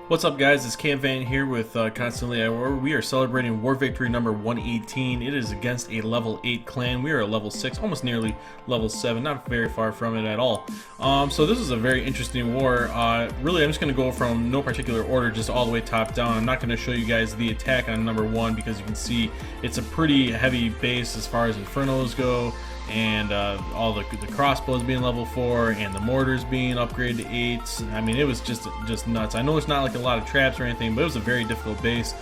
What's up, guys? It's camvant here with ConstantlyAtWar. We are celebrating War Victory number 118. It is against a level 8 clan. We are a level 6, almost nearly level 7, not very far from it at all. So this is a very interesting war. Really, I'm just going to go from no particular order, just all the way top down. I'm not going to show you guys the attack on number 1 because you can see it's a pretty heavy base as far as Infernos go. And all the crossbows being level 4 and the mortars being upgraded to 8s. I mean, it was just nuts. I know it's not like a lot of traps or anything, but it was a very difficult base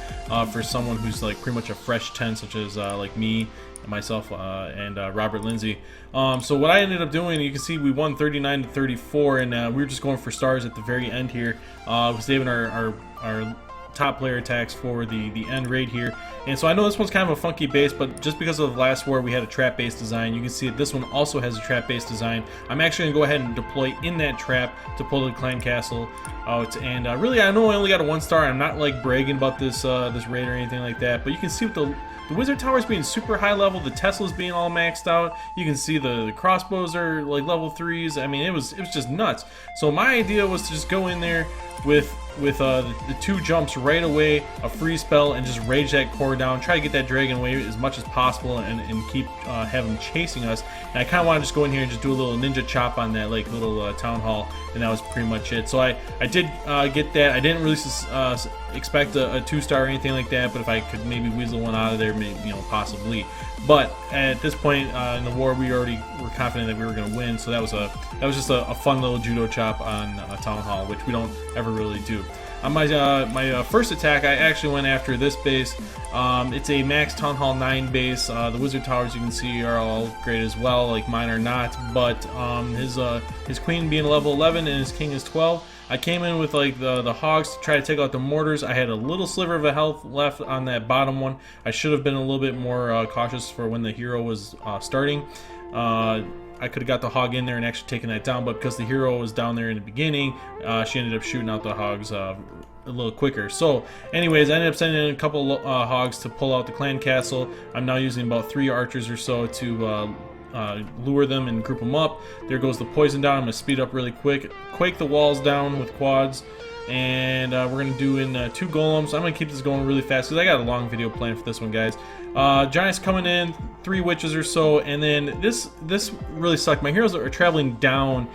for someone who's like pretty much a fresh 10, such as like me and myself and Robert Lindsay. So what I ended up doing, you can see we won 39 to 34, and we were just going for stars at the very end here, saving our top player attacks for the end raid here. And so I know this one's kind of a funky base, but just because of the last war we had a trap based design, you can see that this one also has a trap based design. I'm actually gonna go ahead and deploy in that trap to pull the clan castle out. And really, I know I only got a 1-star. I'm not like bragging about this this raid or anything like that, but you can see with the wizard towers being super high level, the Teslas being all maxed out. You can see the crossbows are like level 3s. I mean, it was just nuts. So my idea was to just go in there with the 2 jumps right away, a free spell, and just rage that core down, try to get that dragon away as much as possible, and keep have him chasing us. And I kind of want to just go in here and just do a little ninja chop on that like little town hall, and that was pretty much it. So I did get that. I didn't really expect a 2-star or anything like that, but if I could maybe weasel one out of there, maybe, you know, possibly. But at this point in the war, we already were confident that we were going to win. So that was just a fun little judo chop on town hall, which we don't ever really do. On my first attack, I actually went after this base. It's a max Town Hall 9 base. The wizard towers, you can see, are all great as well. Like mine are not, but his queen being level 11 and his king is 12. I came in with like the hogs to try to take out the mortars. I had a little sliver of a health left on that bottom one. I should have been a little bit more cautious for when the hero was starting. I could have got the hog in there and actually taken that down, but because the hero was down there in the beginning, she ended up shooting out the hogs a little quicker. So anyways, I ended up sending in a couple hogs to pull out the clan castle. I'm now using about 3 archers or so to lure them and group them up. There goes the poison down. I'm going to speed up really quick, quake the walls down with quads, and we're going to do in 2 golems. I'm going to keep this going really fast because I got a long video planned for this one, guys. Giants coming in, 3 witches or so, and then this really sucked. My heroes are traveling down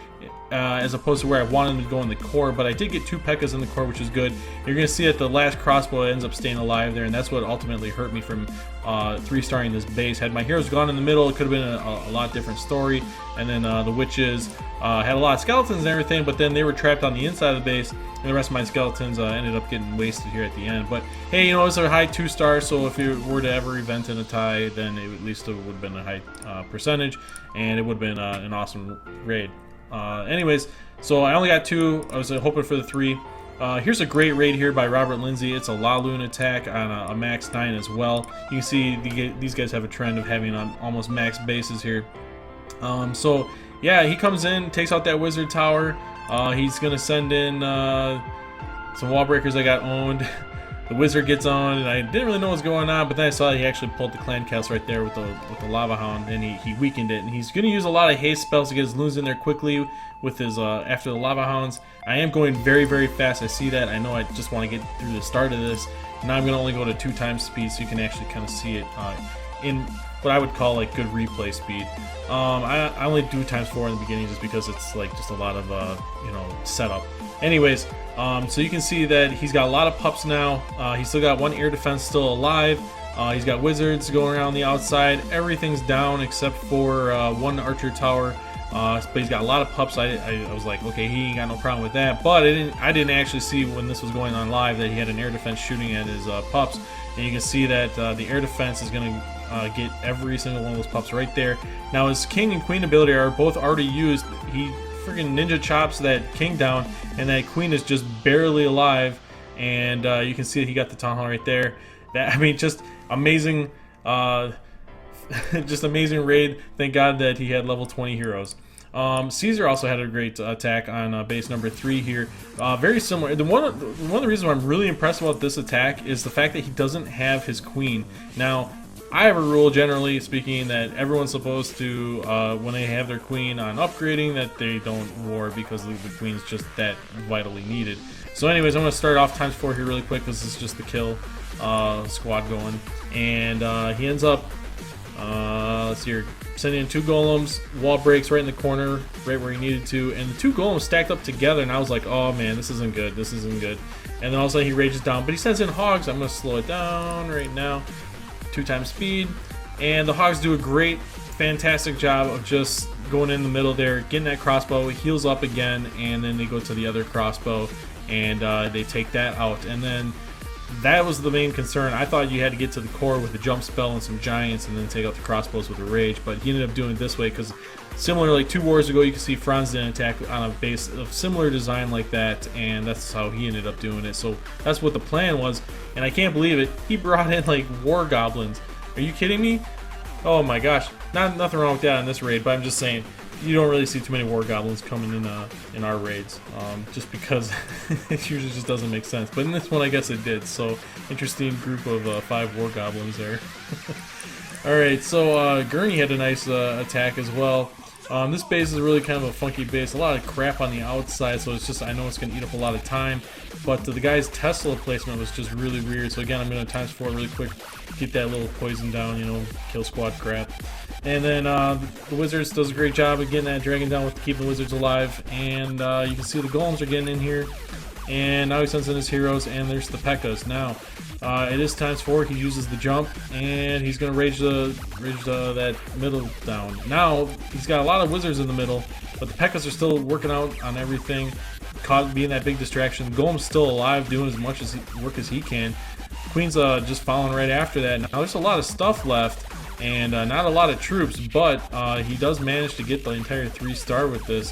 as opposed to where I wanted them to go in the core, but I did get 2 P.E.K.K.A.s in the core, which is good. You're going to see that the last crossbow ends up staying alive there, and that's what ultimately hurt me from 3-starring this base. Had my heroes gone in the middle, it could have been a lot different story. And then the witches had a lot of skeletons and everything, but then they were trapped on the inside of the base, and the rest of my skeletons ended up getting wasted here at the end. But hey, you know, it's a high 2-star, so if you were to ever event in a tie, then at least it would have been a high percentage, and it would have been an awesome raid. Anyways, so I only got 2. I was hoping for the 3. Here's a great raid here by Robert Lindsay. It's a La Lune attack on a max 9 as well. You can see these guys have a trend of having almost max bases here. So yeah, he comes in, takes out that wizard tower. He's gonna send in some wall breakers I got owned. The wizard gets on, and I didn't really know what was going on, but then I saw he actually pulled the clan castle right there with the lava hound, and he weakened it. And he's going to use a lot of haste spells to get his loons in there quickly with his after the lava hounds. I am going very, very fast. I see that. I know I just want to get through the start of this. Now I'm going to only go to 2 times speed, so you can actually kind of see it in what I would call like good replay speed. I only do ×4 in the beginning just because it's like just a lot of you know, setup. Anyways, so you can see that he's got a lot of pups now. He's still got 1 air defense still alive. He's got wizards going around the outside. Everything's down except for 1 archer tower. But he's got a lot of pups. I was like, okay, he ain't got no problem with that. But I didn't actually see when this was going on live that he had an air defense shooting at his pups. And you can see that the air defense is going to get every single one of those pups right there. Now his king and queen ability are both already used. He freaking ninja chops that king down, and that queen is just barely alive. And you can see that he got the town hall right there. That, I mean, just amazing, just amazing raid. Thank God that he had level 20 heroes. Caesar also had a great attack on base number 3 here. Very similar. One of the reasons why I'm really impressed about this attack is the fact that he doesn't have his queen. Now, I have a rule, generally speaking, that everyone's supposed to, when they have their queen on upgrading, that they don't war because the queen's just that vitally needed. So anyways, I'm going to start off ×4 here really quick. This is just the kill squad going. And he ends up, let's see here, sending in 2 golems, wall breaks right in the corner, right where he needed to, and the 2 golems stacked up together, and I was like, oh man, this isn't good, this isn't good. And then all of a sudden he rages down, but he sends in hogs. I'm going to slow it down right now, 2 times speed, and the hogs do a great, fantastic job of just going in the middle there, getting that crossbow, heals up again, and then they go to the other crossbow, and they take that out. And then that was the main concern. I thought you had to get to the core with a jump spell and some giants and then take out the crossbows with a rage, but he ended up doing it this way because similar, like 2 wars ago, you can see Franz did an attack on a base of similar design like that, and that's how he ended up doing it. So that's what the plan was, and I can't believe it. He brought in like war goblins. Are you kidding me? Oh my gosh. Nothing wrong with that on this raid, but I'm just saying you don't really see too many war goblins coming in our raids, just because it usually just doesn't make sense. But in this one, I guess it did. So interesting group of 5 war goblins there. All right, so Gurney had a nice attack as well. This base is really kind of a funky base, a lot of crap on the outside, so it's just, I know it's going to eat up a lot of time, but the guy's Tesla placement was just really weird. So again, I'm going to ×4 really quick, keep that little poison down, you know, kill squad crap. And then the Wizards does a great job of getting that dragon down with keeping the Wizards alive, and you can see the golems are getting in here. And now he sends in his heroes, and there's the P.E.K.K.A.s. Now, it is ×4. He uses the jump, and he's going to rage that middle down. Now, he's got a lot of wizards in the middle, but the P.E.K.K.A.s are still working out on everything, being that big distraction. Golem's still alive, doing as much work as he can. Queen's just following right after that. Now, there's a lot of stuff left, and not a lot of troops, but he does manage to get the entire 3-star with this.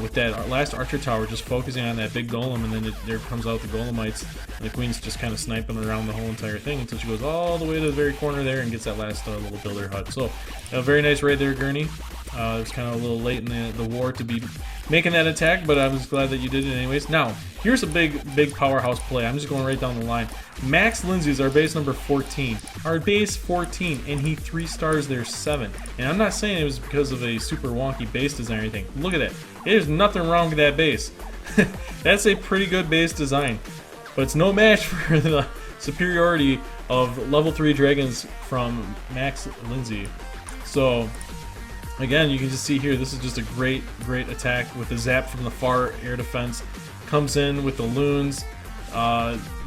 With that last archer tower just focusing on that big golem, and then there comes out the golemites, and the queen's just kind of sniping around the whole entire thing until she goes all the way to the very corner there and gets that last little builder hut. So a very nice raid there, Gurney. It was kind of a little late in the war to be making that attack, but I was glad that you did it anyways. Now, here's a big powerhouse play. I'm just going right down the line. Max Lindsay's our base number 14. Our base 14, and he 3-stars there 7. And I'm not saying it was because of a super wonky base design or anything. Look at that. There's nothing wrong with that base. That's a pretty good base design. But it's no match for the superiority of level 3 dragons from Max Lindsay. So, again, you can just see here, this is just a great attack with the zap from the far air defense. Comes in with the loons,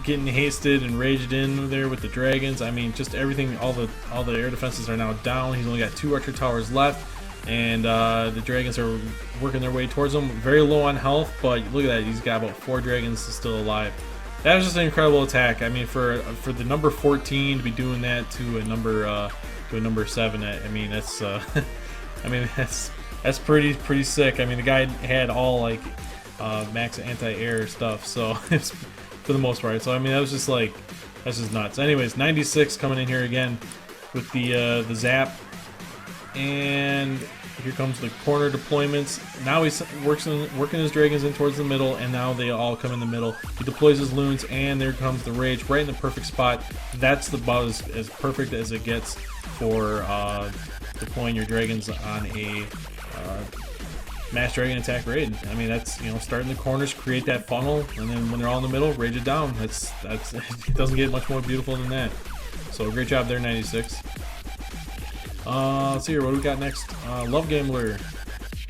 getting hasted and raged in there with the dragons. I mean, just everything, all the air defenses are now down. He's only got 2 archer towers left, and the dragons are working their way towards him. Very low on health, but look at that, he's got about 4 dragons still alive. That was just an incredible attack. I mean, for the number 14 to be doing that to a number 7, I mean, that's I mean, that's pretty sick. I mean, the guy had all like max anti-air stuff, so it's for the most part. So I mean, that was just like, that's just nuts. Anyways, 96 coming in here again with the zap, and here comes the corner deployments. Now he's working his dragons in towards the middle, and now they all come in the middle. He deploys his loons, and there comes the rage right in the perfect spot. That's about as perfect as it gets for deploying your dragons on a mass dragon attack raid. I mean, that's, you know, start in the corners, create that funnel, and then when they're all in the middle, rage it down. That's it doesn't get much more beautiful than that. So great job there, 96. Let's see here, what do we got next? Love Gambler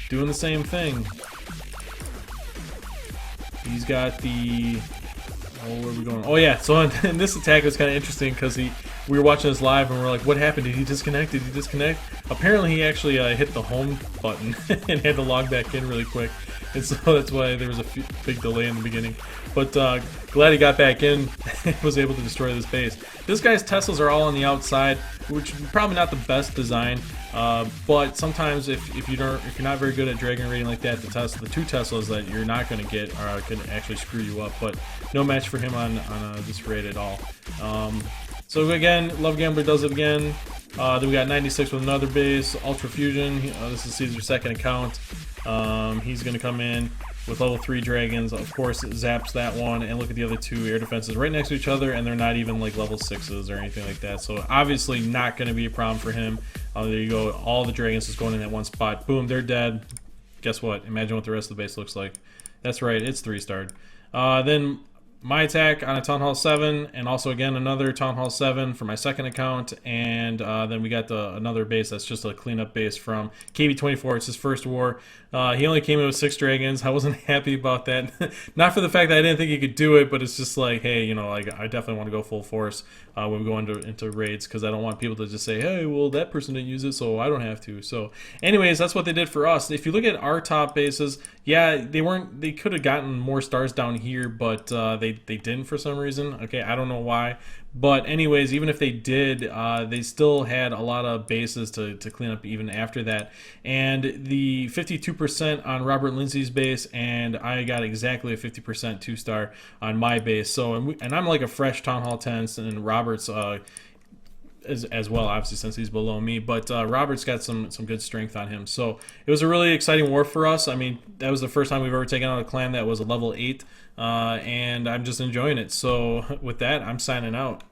doing the same thing. He's got the, where are we going? Oh yeah, so in this attack was kind of interesting because we were watching this live and we're like, what happened? Did he disconnect? Did he disconnect? Apparently he actually hit the home button and had to log back in really quick. And so that's why there was a big delay in the beginning. But glad he got back in and was able to destroy this base. This guy's Teslas are all on the outside, which is probably not the best design. But sometimes if you're not very good at dragon raiding like that, the 2 Teslas that you're not going to get can actually screw you up. But no match for him on this raid at all. So again, Love Gambler does it again. Then we got 96 with another base, Ultra Fusion. This is Caesar's second account. He's going to come in with level 3 dragons. Of course, it zaps that one, and look at the other 2 air defenses right next to each other, and they're not even like level 6s or anything like that. So obviously not going to be a problem for him. There you go. All the dragons just going in that one spot. Boom, they're dead. Guess what? Imagine what the rest of the base looks like. That's right, it's 3-starred. Then my attack on a Town Hall 7, and also again another Town Hall 7 for my second account, and then we got another base that's just a cleanup base from KB24. It's his first war. He only came in with 6 dragons. I wasn't happy about that. Not for the fact that I didn't think he could do it, but it's just like, hey, you know, like I definitely want to go full force when we go into raids, because I don't want people to just say, hey, well, that person didn't use it, so I don't have to. So anyways, that's what they did for us. If you look at our top bases, yeah, they could have gotten more stars down here, but they didn't for some reason. Okay, I don't know why. But anyways, even if they did, they still had a lot of bases to clean up even after that. And the 52% on Robert Lindsay's base, and I got exactly a 50% 2-star on my base. So, and I'm like a fresh Town Hall 10, and Robert's as well, obviously, since he's below me. But Robert's got some good strength on him. So it was a really exciting war for us. I mean, that was the first time we've ever taken out a clan that was a level 8, and I'm just enjoying it. So with that, I'm signing out.